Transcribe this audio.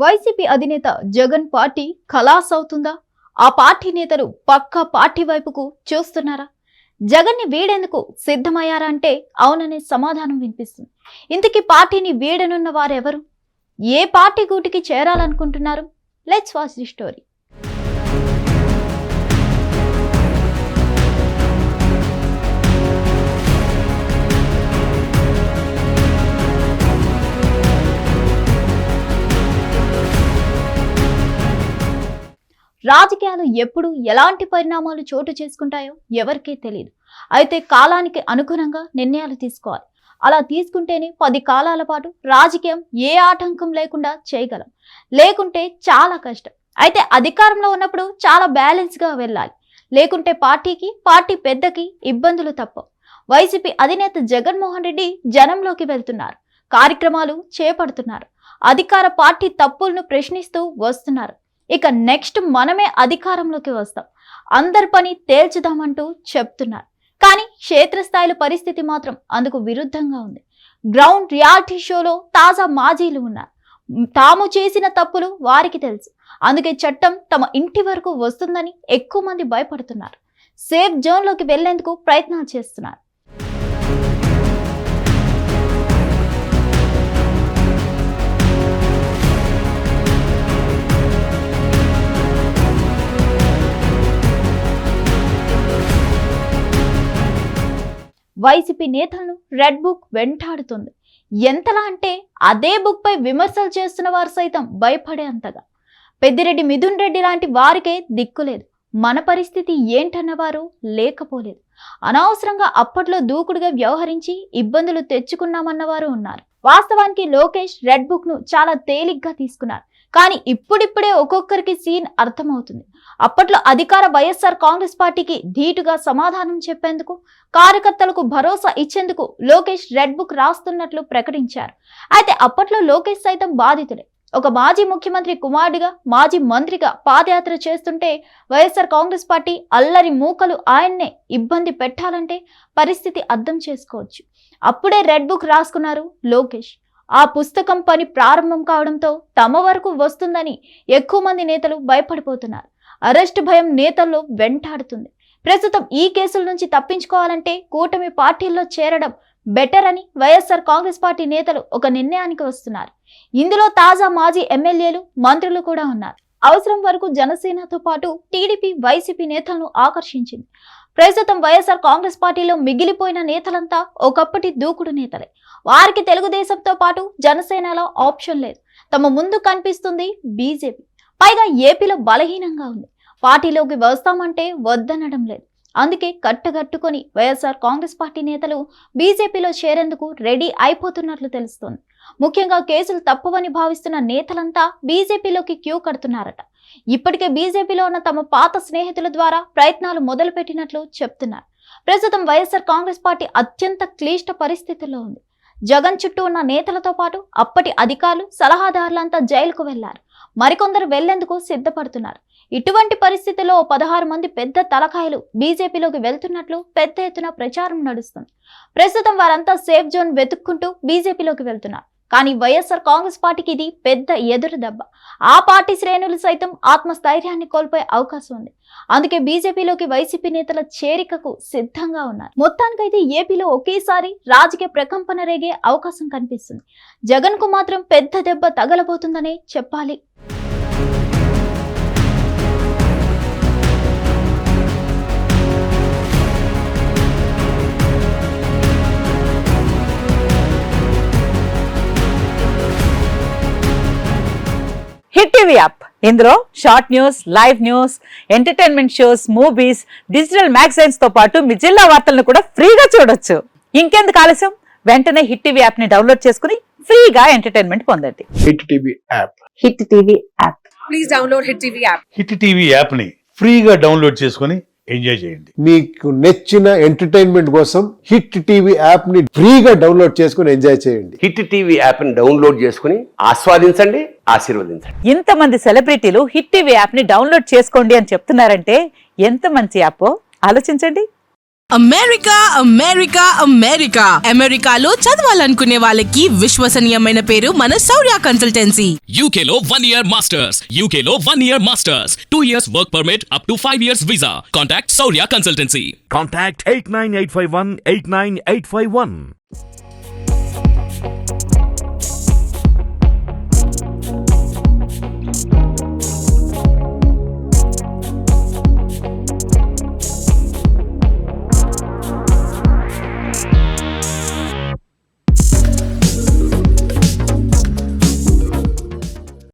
YCP అధినేత Jagan party ఖలాస్ అవుతుందా? ఆ పార్టీ నేతలు పక్కా పార్టీ వైపుకు చూస్తున్నారా? జగన్ని వీడేందుకు సిద్ధమయ్యారా అంటే అవుననే సమాధానం వినిపిస్తుంది. ఇంతకీ పార్టీని వీడనున్న వారెవరు? ఏ పార్టీ గూటికి చేరాలనుకుంటున్నారు? Let's watch the story. రాజకీయాలు ఎప్పుడు ఎలాంటి పరిణామాలు చోటు చేసుకుంటాయో ఎవరికీ తెలియదు. అయితే కాలానికి అనుగుణంగా నిర్ణయాలు తీసుకోవాలి. అలా తీసుకుంటేనే 10 కాలాల పాటు రాజకీయం ఏ ఆటంకం లేకుండా చేయగలం. లేకుంటే చాలా కష్టం. అయితే అధికారంలో ఉన్నప్పుడు చాలా బ్యాలెన్స్గా వెళ్ళాలి. లేకుంటే పార్టీ పెద్దకి ఇబ్బందులు తప్పవు. వైసీపీ అధినేత జగన్మోహన్ రెడ్డి జనంలోకి వెళ్తున్నారు. కార్యక్రమాలు చేపడుతున్నారు. అధికార పార్టీ తప్పులను ప్రశ్నిస్తూ వస్తున్నారు. ఇక నెక్స్ట్ మనమే అధికారంలోకి వస్తాం, అందరి పని తేల్చుదామంటూ చెప్తున్నారు. కానీ క్షేత్రస్థాయిలో పరిస్థితి మాత్రం అందుకు విరుద్ధంగా ఉంది. గ్రౌండ్ రియాలిటీ షోలో తాజా మాజీలు ఉన్నారు. తాము చేసిన తప్పులు వారికి తెలుసు. అందుకే చట్టం తమ ఇంటి వరకు వస్తుందని ఎక్కువ మంది భయపడుతున్నారు. సేఫ్ జోన్లోకి వెళ్లేందుకు ప్రయత్నాలు చేస్తున్నారు. వైసీపీ నేతలను రెడ్ బుక్ వెంటాడుతుంది. ఎంతలా అంటే అదే బుక్ పై విమర్శలు చేస్తున్న వారు సైతం భయపడే అంతగా. పెద్దిరెడ్డి మిథున్ రెడ్డి లాంటి వారికే దిక్కులేదు. మన పరిస్థితి ఏంటన్నవారు లేకపోలేదు. అనవసరంగా అప్పట్లో దూకుడుగా వ్యవహరించి ఇబ్బందులు తెచ్చుకున్నామన్నవారు ఉన్నారు. వాస్తవానికి లోకేష్ రెడ్ బుక్ ను చాలా తేలిగ్గా తీసుకున్నారు. కానీ ఇప్పుడిప్పుడే ఒక్కొక్కరికి సీన్ అర్థమవుతుంది. అప్పట్లో అధికార వైఎస్ఆర్ కాంగ్రెస్ పార్టీకి ధీటుగా సమాధానం చెప్పేందుకు, కార్యకర్తలకు భరోసా ఇచ్చేందుకు లోకేష్ రెడ్ బుక్ రాస్తున్నట్లు ప్రకటించారు. అయితే అప్పట్లో లోకేష్ సైతం బాధితులే. ఒక మాజీ ముఖ్యమంత్రి కుమారుడిగా, మాజీ మంత్రిగా పాదయాత్ర చేస్తుంటే వైఎస్ఆర్ కాంగ్రెస్ పార్టీ అల్లరి మూకలు ఆయన్నే ఇబ్బంది పెట్టాలంటే పరిస్థితి అర్థం చేసుకోవచ్చు. అప్పుడే రెడ్ బుక్ రాసుకున్నారు లోకేష్. ఆ పుస్తకం పని ప్రారంభం కావడంతో తమ వరకు వస్తుందని ఎక్కువ మంది నేతలు భయపడిపోతున్నారు. అరెస్టు భయం నేతల్లో వెంటాడుతుంది. ప్రస్తుతం ఈ కేసుల నుంచి తప్పించుకోవాలంటే కూటమి పార్టీల్లో చేరడం బెటర్ అని వైఎస్ఆర్ కాంగ్రెస్ పార్టీ నేతలు ఒక నిర్ణయానికి వస్తున్నారు. ఇందులో తాజా మాజీ ఎమ్మెల్యేలు, మంత్రులు కూడా ఉన్నారు. అవసరం వరకు జనసేనతో పాటు టీడీపీ, వైసీపీ నేతలను ఆకర్షించింది. ప్రస్తుతం వైఎస్ఆర్ కాంగ్రెస్ పార్టీలో మిగిలిపోయిన నేతలంతా ఒకప్పటి దూకుడు నేతలే. వారికి తెలుగుదేశంతో పాటు జనసేనలో ఆప్షన్ లేదు. తమ ముందు కనిపిస్తుంది బీజేపీ. పైగా ఏపీలో బలహీనంగా ఉంది. పార్టీలోకి వస్తామంటే వద్దనడం లేదు. అందుకే కట్టగట్టుకొని వైఎస్ఆర్ కాంగ్రెస్ పార్టీ నేతలు బీజేపీలో చేరేందుకు రెడీ అయిపోతున్నట్లు తెలుస్తోంది. ముఖ్యంగా కేసులు తప్పవని భావిస్తున్న నేతలంతా బీజేపీలోకి క్యూ కడుతున్నారట. ఇప్పటికే బీజేపీలో ఉన్న తమ పాత స్నేహితుల ద్వారా ప్రయత్నాలు మొదలుపెట్టినట్లు చెప్తున్నారు. ప్రస్తుతం వైఎస్ఆర్ కాంగ్రెస్ పార్టీ అత్యంత క్లిష్ట పరిస్థితుల్లో ఉంది. జగన్ చుట్టూ ఉన్న నేతలతో పాటు అప్పటి అధికారులు, సలహాదారులంతా జైలుకు వెళ్లారు. మరికొందరు వెళ్లేందుకు సిద్ధపడుతున్నారు. ఇటువంటి పరిస్థితుల్లో 16 మంది పెద్ద తలకాయలు బీజేపీలోకి వెళ్తున్నట్లు పెద్ద ఎత్తున ప్రచారం నడుస్తుంది. ప్రస్తుతం వారంతా సేఫ్ జోన్ వెతుక్కుంటూ బీజేపీలోకి వెళ్తున్నారు. కానీ వైఎస్ఆర్ కాంగ్రెస్ పార్టీకి ఇది పెద్ద ఎదురు దెబ్బ. ఆ పార్టీ శ్రేణులు సైతం ఆత్మస్థైర్యాన్ని కోల్పోయే అవకాశం ఉంది. అందుకే బీజేపీలోకి వైసీపీ నేతల చేరికకు సిద్ధంగా ఉన్నారు. మొత్తానికైతే ఏపీలో ఒకేసారి రాజకీయ ప్రకంపన రేగే అవకాశం కనిపిస్తుంది. జగన్ కు మాత్రం పెద్ద దెబ్బ తగలబోతుందనే చెప్పాలి. హిట్ టీవీ యాప్, ఇందులో short news, live news, entertainment shows, movies, digital magazines తో పాటు మీ జిల్లా వార్తలను కూడా ఫ్రీగా చూడొచ్చు. ఇంకెందుకు ఆలస్యం, వెంటనే హిట్ టీవీ యాప్ ని డౌన్లోడ్ చేసుకుని ఫ్రీగా ఎంటర్టైన్మెంట్ పొందండి. Hit TV app. Hit TV app. Please download hit TV app. Hit TV app ని ఫ్రీగా డౌన్లోడ్ చేసుకుని ఎంజాయ్ చేయండి. మీకు నచ్చిన ఎంటర్టైన్మెంట్ కోసం హిట్ టీవీ యాప్ ని ఫ్రీగా డౌన్లోడ్ చేసుకుని ఎంజాయ్ చేయండి. హిట్ టీవీ యాప్ ని డౌన్లోడ్ చేసుకుని ఆస్వాదించండి, ఆశీర్వదించండి. ఇంతమంది సెలబ్రిటీలు హిట్ టీవీ యాప్ ని డౌన్లోడ్ చేసుకోండి అని చెప్తున్నారంటే ఎంత మంచి యాప్ ఆలోచించండి. అమెరికా అమెరికా అమెరికా అమెరికాలో చదవాలనుకునే వాళ్ళకి విశ్వసనీయమైన పేరు మన శౌర్య consultancy. UK Law 1 Year Masters. UK Law 1 Year Masters. 2 years work permit up to 5 years visa. Contact Saurya Consultancy. Contact 89851 89851.